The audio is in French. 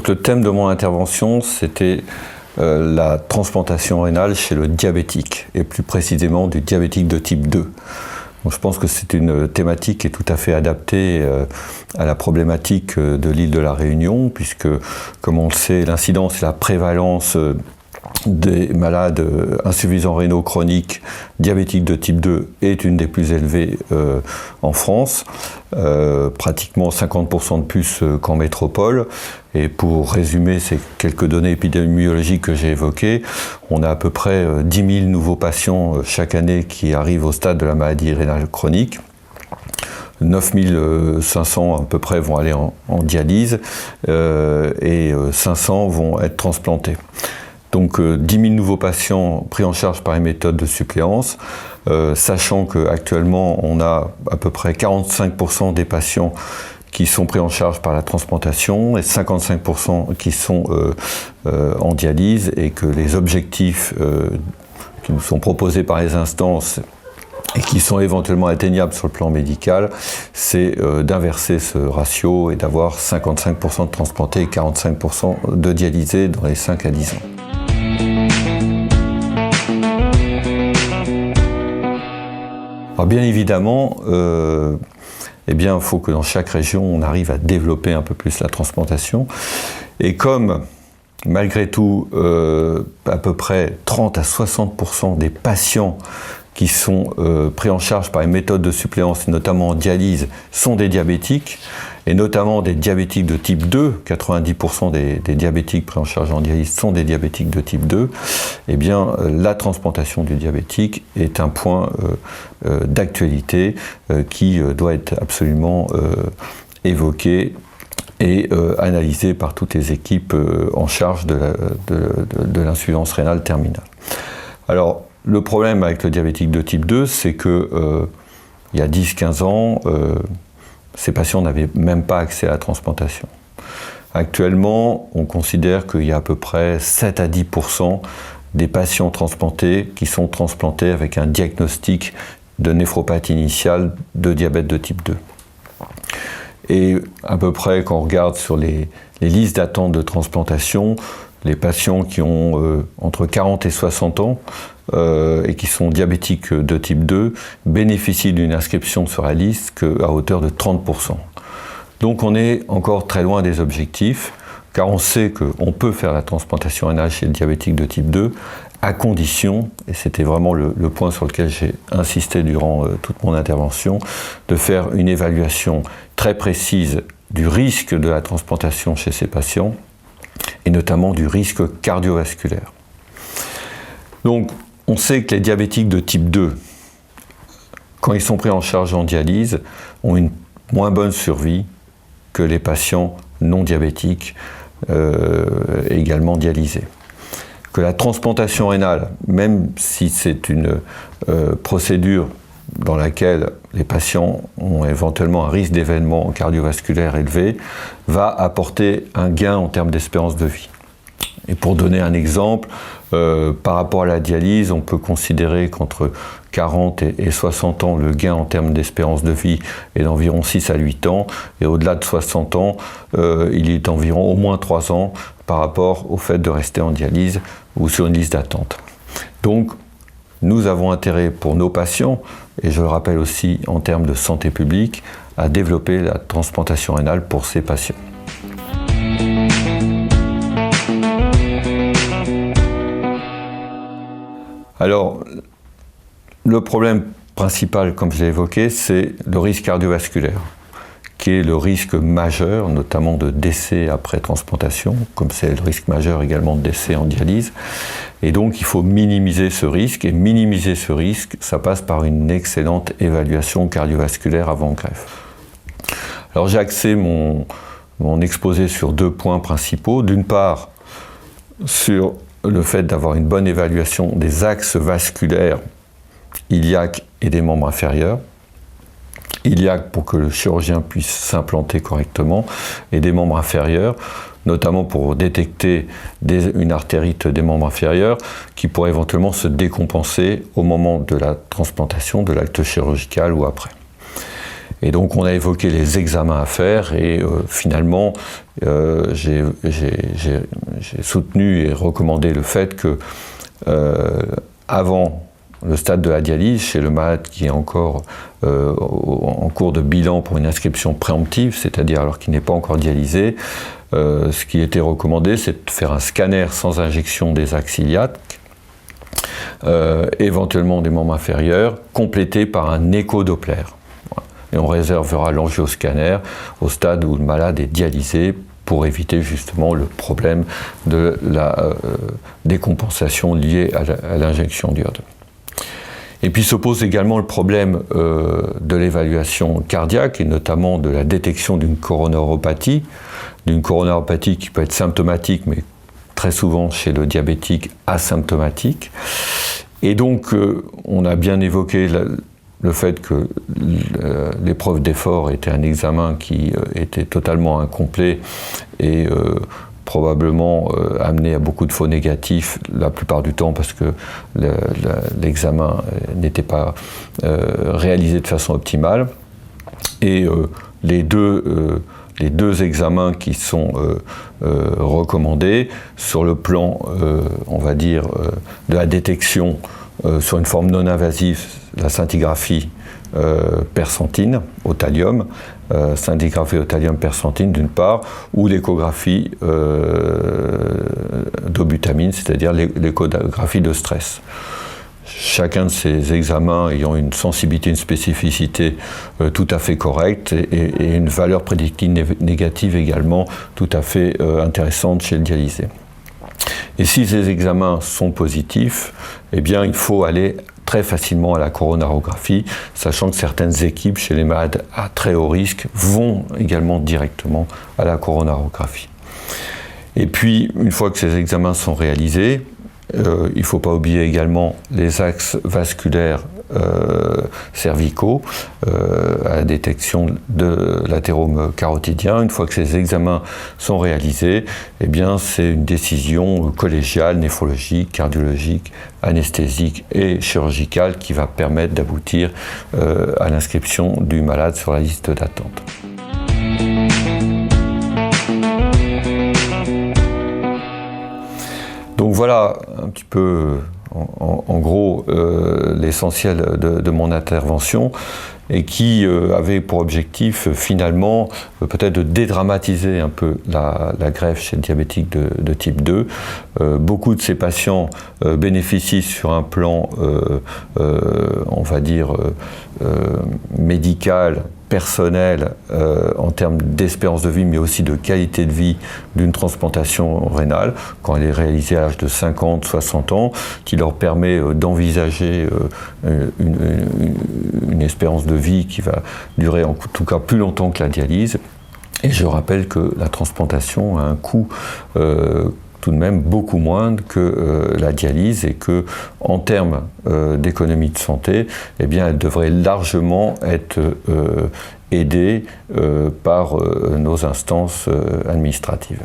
le thème de mon intervention, c'était la transplantation rénale chez le diabétique, et plus précisément du diabétique de type 2. Donc, je pense que c'est une thématique qui est tout à fait adaptée à la problématique de l'île de la Réunion, puisque, comme on le sait, l'incidence et la prévalence des malades insuffisants rénaux chroniques diabétiques de type 2 est une des plus élevées en France, pratiquement 50% de plus qu'en métropole. Et pour résumer ces quelques données épidémiologiques que j'ai évoquées, on a à peu près 10 000 nouveaux patients chaque année qui arrivent au stade de la maladie rénale chronique. 9 500 à peu près vont aller en dialyse et 500 vont être transplantés. Donc 10 000 nouveaux patients pris en charge par une méthode de suppléance, sachant qu'actuellement on a à peu près 45% des patients qui sont pris en charge par la transplantation et 55% qui sont en dialyse, et que les objectifs qui nous sont proposés par les instances et qui sont éventuellement atteignables sur le plan médical, c'est d'inverser ce ratio et d'avoir 55% de transplantés et 45% de dialysés dans les 5 à 10 ans. Alors bien évidemment, il faut que dans chaque région, on arrive à développer un peu plus la transplantation. Et comme, malgré tout, à peu près 30 à 60% des patients qui sont pris en charge par une méthode de suppléance, notamment en dialyse, sont des diabétiques, et notamment des diabétiques de type 2, 90% des diabétiques pris en charge en dialyse sont des diabétiques de type 2, la transplantation du diabétique est un point d'actualité qui doit être absolument évoqué et analysé par toutes les équipes en charge de l'insuffisance rénale terminale. Alors, le problème avec le diabétique de type 2, c'est que il y a 10-15 ans, ces patients n'avaient même pas accès à la transplantation. Actuellement, on considère qu'il y a à peu près 7 à 10% des patients transplantés qui sont transplantés avec un diagnostic de néphropathie initiale de diabète de type 2. Et à peu près, quand on regarde sur les listes d'attente de transplantation, les patients qui ont entre 40 et 60 ans et qui sont diabétiques de type 2 bénéficient d'une inscription sur la liste qu'à hauteur de 30%. Donc on est encore très loin des objectifs, car on sait qu'on peut faire la transplantation rénale chez le diabétique de type 2, à condition, et c'était vraiment le point sur lequel j'ai insisté durant toute mon intervention, de faire une évaluation très précise du risque de la transplantation chez ces patients, et notamment du risque cardiovasculaire. Donc, on sait que les diabétiques de type 2, quand ils sont pris en charge en dialyse, ont une moins bonne survie que les patients non diabétiques également dialysés. Que la transplantation rénale, même si c'est une procédure dans laquelle les patients ont éventuellement un risque d'événement cardiovasculaire élevé, va apporter un gain en termes d'espérance de vie. Et pour donner un exemple, par rapport à la dialyse, on peut considérer qu'entre 40 et 60 ans, le gain en termes d'espérance de vie est d'environ 6 à 8 ans, et au-delà de 60 ans, il est d'environ au moins 3 ans par rapport au fait de rester en dialyse ou sur une liste d'attente. Donc, nous avons intérêt pour nos patients, et je le rappelle aussi en termes de santé publique, à développer la transplantation rénale pour ces patients. Alors, le problème principal, comme je l'ai évoqué, c'est le risque cardiovasculaire, qui est le risque majeur, notamment de décès après transplantation, comme c'est le risque majeur également de décès en dialyse. Et donc, il faut minimiser ce risque, et minimiser ce risque, ça passe par une excellente évaluation cardiovasculaire avant greffe. Alors, j'ai axé mon exposé sur 2 points principaux. D'une part, sur le fait d'avoir une bonne évaluation des axes vasculaires iliaques et des membres inférieurs. Iliaques pour que le chirurgien puisse s'implanter correctement, et des membres inférieurs, notamment pour détecter une artérite des membres inférieurs qui pourrait éventuellement se décompenser au moment de la transplantation, de l'acte chirurgical ou après. Et donc on a évoqué les examens à faire et finalement j'ai soutenu et recommandé le fait que avant le stade de la dialyse, chez le malade qui est encore en cours de bilan pour une inscription préemptive, c'est-à-dire alors qu'il n'est pas encore dialysé, ce qui était recommandé, c'est de faire un scanner sans injection des axes iliaques, éventuellement des membres inférieurs, complété par un écho-doppler. Voilà. Et on réservera l'angioscanner au stade où le malade est dialysé pour éviter justement le problème de la décompensation liée à l'injection d'iode. Et puis se pose également le problème de l'évaluation cardiaque et notamment de la détection d'une coronariopathie qui peut être symptomatique mais très souvent chez le diabétique asymptomatique. Et donc on a bien évoqué le fait que l'épreuve d'effort était un examen qui était totalement incomplet et probablement amené à beaucoup de faux négatifs la plupart du temps parce que l'examen n'était pas réalisé de façon optimale. Et les deux examens qui sont recommandés sur le plan, on va dire, de la détection sur une forme non invasive, la scintigraphie persentine au thallium, scintigraphie au thallium persentine d'une part, ou l'échographie d'obutamine, c'est-à-dire l'échographie de stress. Chacun de ces examens ayant une sensibilité, une spécificité tout à fait correcte et une valeur prédictive négative également tout à fait intéressante chez le dialysé. Et si ces examens sont positifs, eh bien il faut aller très facilement à la coronarographie, sachant que certaines équipes chez les malades à très haut risque vont également directement à la coronarographie. Et puis, une fois que ces examens sont réalisés, il ne faut pas oublier également les axes vasculaires cervicaux à la détection de l'athérome carotidien. Une fois que ces examens sont réalisés, eh bien, c'est une décision collégiale, néphrologique, cardiologique, anesthésique et chirurgicale qui va permettre d'aboutir à l'inscription du malade sur la liste d'attente. Donc voilà un petit peu, en gros, l'essentiel de mon intervention et qui avait pour objectif finalement peut-être de dédramatiser un peu la greffe chez le diabétique de type 2. Beaucoup de ces patients bénéficient sur un plan, on va dire, médical, personnel en termes d'espérance de vie, mais aussi de qualité de vie d'une transplantation rénale, quand elle est réalisée à l'âge de 50, 60 ans, qui leur permet d'envisager une espérance de vie qui va durer en tout cas plus longtemps que la dialyse. Et je rappelle que la transplantation a un coût tout de même beaucoup moindre que la dialyse et que, en termes d'économie de santé, eh bien, elle devrait largement être aidée par nos instances administratives.